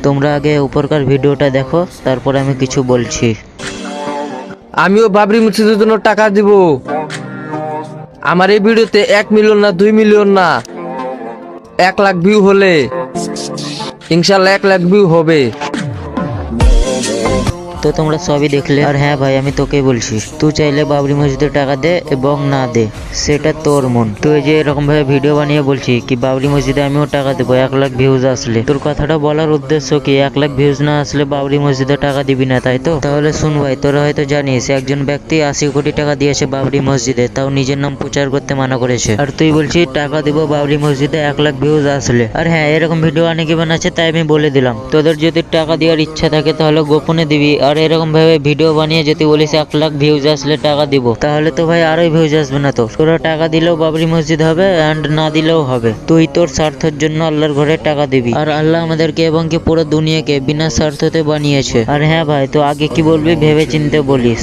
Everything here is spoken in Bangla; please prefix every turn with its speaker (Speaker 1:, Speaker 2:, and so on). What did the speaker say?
Speaker 1: তোমরা আগে উপরকার ভিডিওটা দেখো, তারপর আমি কিছু বলছি।
Speaker 2: আমিও বাবরি মসজিদের জন্য টাকা দিব। আমার এই ভিডিওতে 1 মিলিয়ন না 2 মিলিয়ন না 1 লাখ ভিউ হলে ইনশাল্লাহ 1 লাখ ভিউ হবে।
Speaker 1: তো তোমরা সবই দেখলে। আর হ্যাঁ ভাই, আমি তোকে বলছি, তুই চাইলে বাবরি মসজিদে টাকা দে এবং না দে, সেটা তোর মন। তুই যে এরকম ভাবে ভিডিও বানিয়ে বলছি কি বাবরি মসজিদে আমিও টাকা দেবো 1 লাখ ভিউজ আসলে, তোর কথাটা বলার উদ্দেশ্য কি 1 লাখ ভিউজ না আসলে বাবরি মসজিদে টাকা দিবি না, তাই তো? তাহলে শুন ভাই, তোরা হয়তো জানিস একজন ব্যক্তি 80 কোটি টাকা দিয়েছে বাবরি মসজিদে, তাও নিজের নাম প্রচার করতে মানা করেছে। আর তুই বলছিস টাকা দিব বাবরি মসজিদে 1 লাখ ভিউজ আসলে। আর হ্যাঁ, এরকম ভিডিও অনেকে বানাচ্ছে, তাই আমি বলে দিলাম, তোদের যদি টাকা দেওয়ার ইচ্ছা থাকে তাহলে গোপনে দিবি। আর এরকম ভাবে ভিডিও বানিয়ে যদি বলিস 1 লাখ ভিউজ আসলে টাকা দিব, তাহলে তো ভাই আরোই ভিউজ আসবে না। তো তোরা টাকা দিলেও বাবরি মসজিদ হবে, এন্ড না দিলেও হবে। তুই তোর স্বার্থের জন্য আল্লাহর ঘরে টাকা দিবি। আর আল্লাহ আমাদেরকে এবং কি পুরো দুনিয়াকে বিনা স্বার্থতে বানিয়েছে। আর হ্যাঁ ভাই, তো আগে কি বলবি ভেবে চিন্তে বলিস।